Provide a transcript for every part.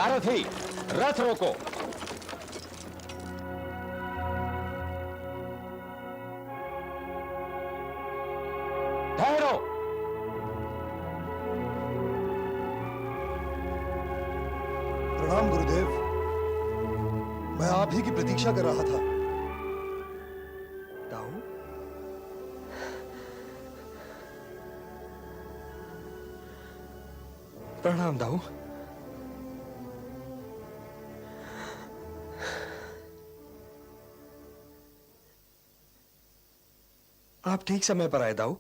सारथी, रथ रोको। ठहरो। प्रणाम गुरुदेव। मैं आप ही की प्रतीक्षा कर रहा था। दाऊ, प्रणाम दाऊ। आप ठीक समय पर आए दाऊ।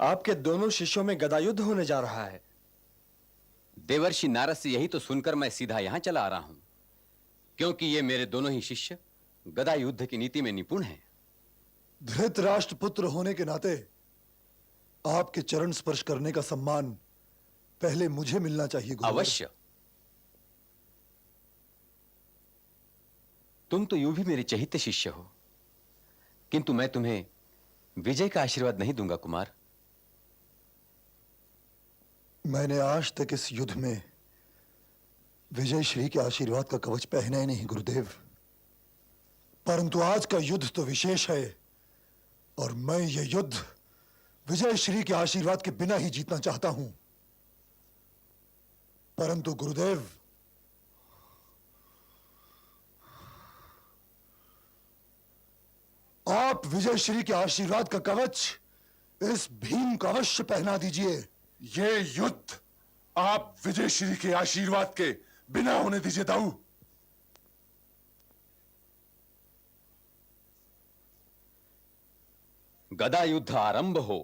आपके दोनों शिष्यों में गदा युद्ध होने जा रहा है। देवर्षि नारद से यही तो सुनकर मैं सीधा यहां चला आ रहा हूं, क्योंकि ये मेरे दोनों ही शिष्य गदा युद्ध की नीति में निपुण हैं। धृतराष्ट्र पुत्र होने के नाते आपके चरण स्पर्श करने का सम्मान पहले मुझे मिलना चाहिए गुरुवर। अवश्य। तुम तो यूं भी मेरे चहित शिष्य हो, किंतु मैं तुम्हें विजय का आशीर्वाद नहीं दूंगा कुमार। मैंने आज तक इस युद्ध में विजय श्री के आशीर्वाद का कवच पहना ही नहीं गुरुदेव, परंतु आज का युद्ध तो विशेष है और मैं ये युद्ध विजय श्री के आशीर्वाद के बिना ही जीतना चाहता हूं। परंतु गुरुदेव, आप विजय श्री के आशीर्वाद का कवच इस भीम को अवश्य पहना दीजिए। ये युद्ध आप विजय श्री के आशीर्वाद के बिना होने दीजिए दाऊ। गदा युद्ध आरंभ हो।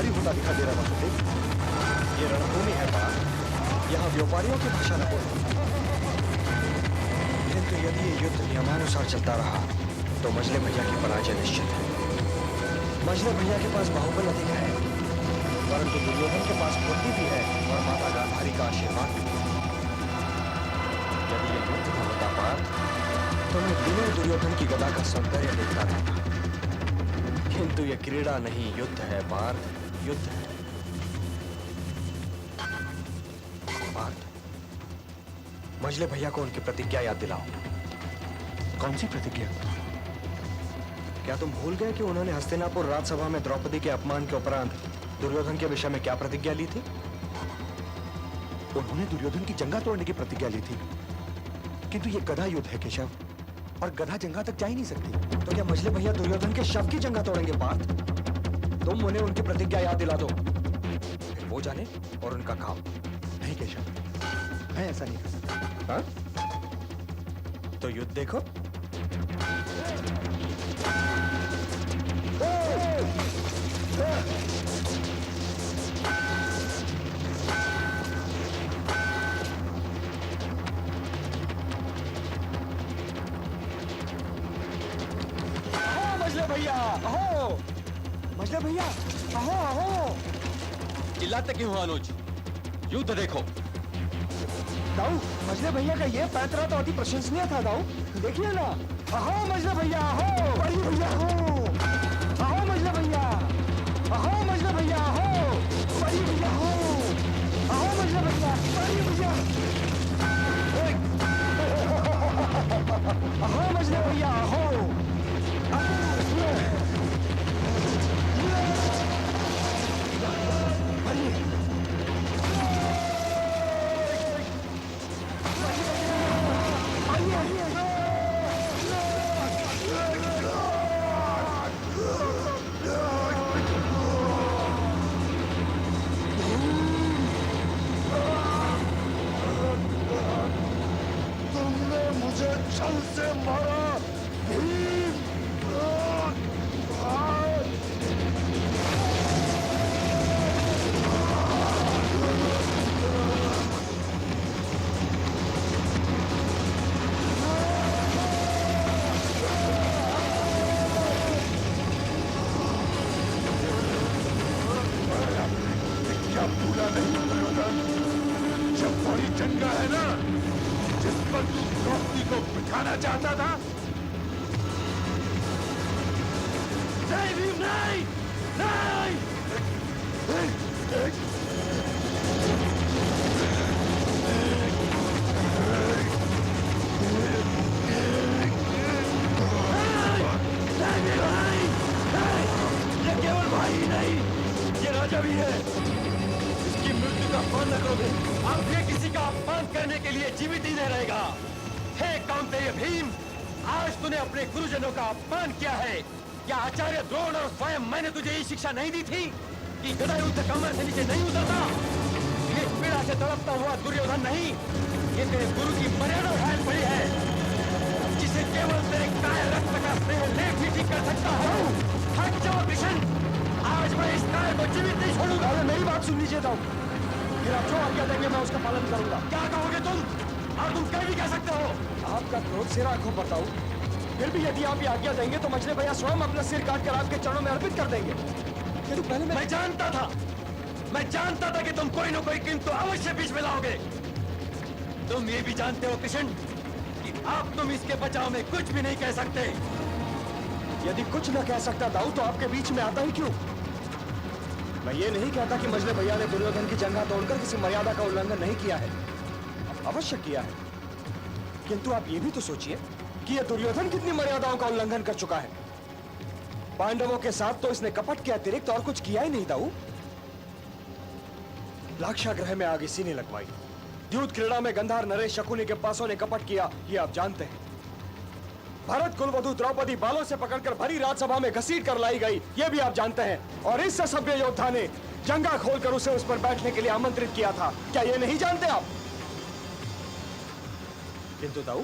भारी होता दिखाई दे रहा वासुदेव। ये रणभूमि है पार्थ, यहाँ व्यापारियों की भाषा न बोलो। किंतु यदि ये युद्ध नियमानुसार चलता रहा तो मजले भैया की पराजय निश्चित है। मजले भैया के पास बाहुबल अधिक है, परंतु दुर्योधन के पास बुद्धि भी है और माता गांधारी का आशीर्वाद भी है। यदि ये युद्ध न होता पार्थ तो मैं बिना दुर्योधन की गदा का सौंदर्य देखता रहता। किंतु ये क्रीड़ा नहीं, युद्ध है पार्थ, युद्ध है। पार्थ, मजले भैया को उनकी प्रतिज्ञा याद दिलाओ। कौन सी प्रतिज्ञा? क्या तुम भूल गए कि उन्होंने हस्तिनापुर राजसभा में द्रौपदी के अपमान के उपरांत दुर्योधन के विषय में क्या प्रतिज्ञा ली थी? उन्होंने दुर्योधन की जंगा तोड़ने की प्रतिज्ञा ली थी, किंतु ये गदा युद्ध है केशव, और गदा जंगा तक जा ही नहीं सकती। तो क्या मजले भैया दुर्योधन के शव की जंगा तोड़ेंगे पार्थ? तुम उन्हें उनकी प्रतिज्ञा याद दिला दो, फिर वो जाने और उनका काम। नहीं केशव, मैं ऐसा नहीं कर सकता। हाँ? तो युद्ध देखो। मजले भैया अहो, मजले भैया अहो अहो। चिल्लाते क्यों हो अनुज? युद्ध देखो। दाऊ, मजले भैया का ये पैतरा तो अति प्रशंसनीय था दाऊ, देखिए ना। अहो मजले भैया अहो, बड़ी भैया अहो, अहो मजले भैया, अहो मजले भैया अहो, बड़ी भैया अहो, अहो मजले भैया, बड़ी भैया, अहो मजले भैया अहो। तुमने मुझे छल से मारा भीम। क्या भूला नहीं दुर्योधन? जब बड़ी जंगा है ना, जिस पर तू द्रौपदी को बिठाना चाहता था। नहीं भीम, नहीं, नहीं। ये केवल भाई ही नहीं, ये राजा भी है। इसकी मृत्यु का अपमान न करोगे। अब ये किसी का अपमान करने के लिए जीवित ही नहीं रहेगा। हे कामतेय भीम, आज तूने अपने गुरुजनों का अपमान किया है। क्या आचार्य द्रोण और स्वयं मैंने तुझे ये शिक्षा नहीं दी थी कि गदा युद्ध कमर से नीचे नहीं उतरता? ये पीड़ा से तड़पता हुआ दुर्योधन नहीं, ये तेरे गुरु की मर्यादा घायल पड़ी है, जिसे केवल तेरे काय रक्त का स्नेह लेख ही ठीक कर सकता हूँ। हट जाओ कृष्ण, आज मैं इस काय को जीवित नहीं छोड़ूंगा। अरे मेरी बात सुन लीजिए दाऊ, फिर आप जो आज्ञा देंगे मैं उसका पालन करूंगा। क्या कहोगे तुम? और तुम कह भी कह सकते हो। आपका क्रोध सिर आंखों पर दाऊ, फिर भी यदि आप ये आज्ञा देंगे तो मछली भैया स्वयं अपना सिर काट कर आपके चरणों में अर्पित कर देंगे। किंतु पहले मैं जानता था कि तुम कोई न कोई किंतु अवश्य बीच में लाओगे। तुम ये भी जानते हो कृष्ण कि अब तुम इसके बचाव में कुछ भी नहीं कह सकते। यदि कुछ न कह सकता दाऊ तो आपके बीच में आता ही क्यों? मैं ये नहीं कहता कि मजले भैया ने दुर्योधन की जंगा तोड़कर किसी मर्यादा का उल्लंघन नहीं किया है, अवश्य किया है। किंतु आप ये भी तो सोचिए कि यह दुर्योधन कितनी मर्यादाओं का उल्लंघन कर चुका है। पांडवों के साथ तो इसने कपट के अतिरिक्त और कुछ किया ही नहीं दाऊ। लाक्षागृह में आग इसी ने लगवाई, द्यूत क्रीड़ा में गंधार नरेश शकुनी के पासों ने कपट किया, ये आप जानते हैं। भरत कुलवधु द्रौपदी बालों से पकड़कर भरी राजसभा में घसीट कर लाई गई, ये भी आप जानते हैं। और इस सभ्य योद्धा ने जंगा खोलकर उसे उस पर बैठने के लिए आमंत्रित किया था, क्या ये नहीं जानते आप? किंतु दाऊ,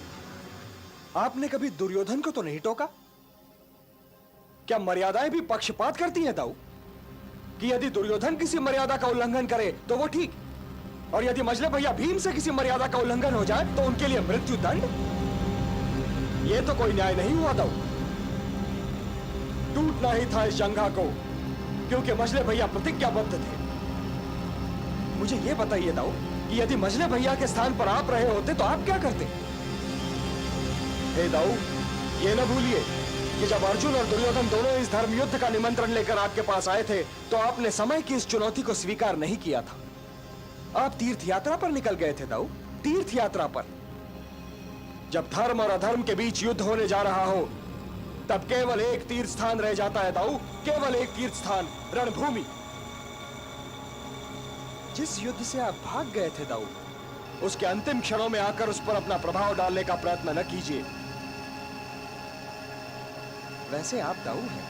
आपने कभी दुर्योधन को तो नहीं टोका? क्या मर्यादाएं भी पक्षपात करती हैं दाऊ? कि यदि दुर्योधन किसी मर्यादा का उल्लंघन करे तो वो ठीक, और यदि मजले भैया भीम से किसी मर्यादा का उल्लंघन हो जाए तो उनके लिए मृत्यु दंड। ये तो कोई न्याय नहीं हुआ दाऊ। टूटना ही था इस जंघा को, क्योंकि मजले भैया प्रतिज्ञाबद्ध थे। मुझे ये बताइए दाऊ कि यदि मजले भैया के स्थान पर आप रहे होते तो आप क्या करते? हे दाऊ, ये न भूलिए कि जब अर्जुन और दुर्योधन दोनों इस धर्म युद्ध का निमंत्रण लेकर आपके पास आए थे तो आपने समय की इस चुनौती को स्वीकार नहीं किया था। आप तीर्थ यात्रा पर निकल गए थे दाऊ, तीर्थ यात्रा पर। जब धर्म और अधर्म के बीच युद्ध होने जा रहा हो तब केवल एक तीर्थ स्थान रह जाता है दाऊ, केवल एक तीर्थ स्थान, रणभूमि। जिस युद्ध से आप भाग गए थे दाऊ, उसके अंतिम क्षणों में आकर उस पर अपना प्रभाव डालने का प्रयत्न न कीजिए। वैसे आप दाऊ हैं,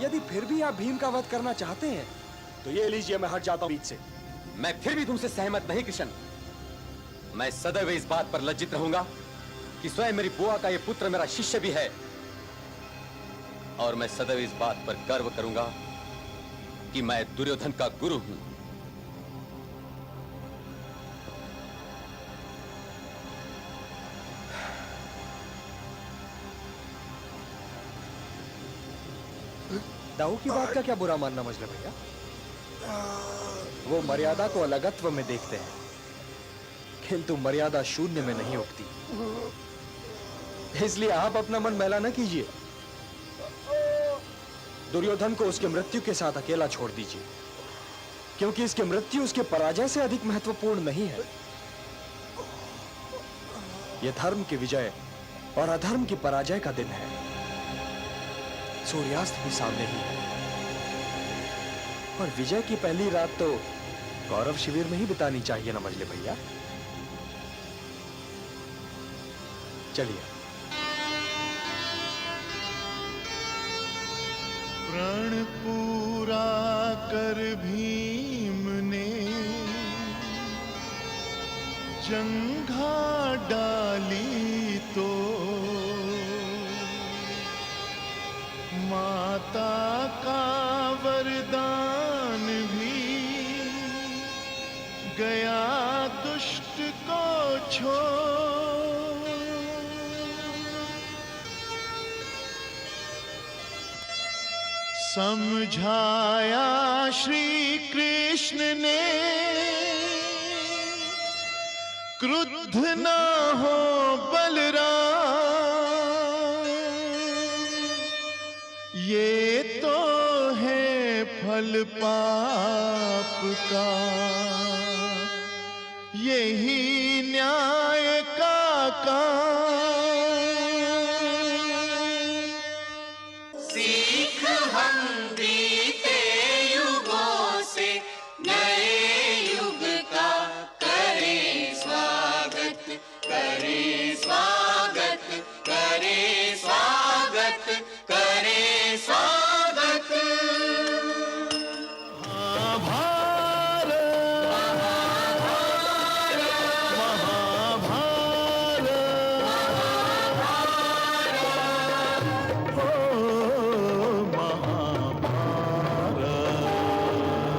यदि फिर भी आप भीम का वध करना चाहते हैं तो ये लीजिए, मैं हट जाता हूं बीच से। मैं फिर भी तुमसे सहमत नहीं कृष्ण। मैं सदैव इस बात पर लज्जित रहूंगा कि स्वयं मेरी बुआ का यह पुत्र मेरा शिष्य भी है, और मैं सदैव इस बात पर गर्व करूंगा कि मैं दुर्योधन का गुरु हूं। दाऊ की बात का क्या बुरा मानना मजले भैया? वो मर्यादा को अलगत्व में देखते हैं, किंतु मर्यादा शून्य में नहीं उगती। इसलिए आप अपना मन मैला न कीजिए। दुर्योधन को उसके मृत्यु के साथ अकेला छोड़ दीजिए, क्योंकि इसकी मृत्यु उसके पराजय से अधिक महत्वपूर्ण नहीं है। यह धर्म की विजय और अधर्म की पराजय का दिन है। सूर्यास्त भी सामने ही है, और विजय की पहली रात तो कौरव शिविर में ही बितानी चाहिए ना मजले भैया। चलिए। प्रण पूरा कर भीम ने जंघा डाली तो माता का वरदान भी गया दुष्ट को छोड़। समझाया श्री कृष्ण ने क्रुद्ध न हो बलराम, ये तो है फल पाप का, यही न्याय का काम।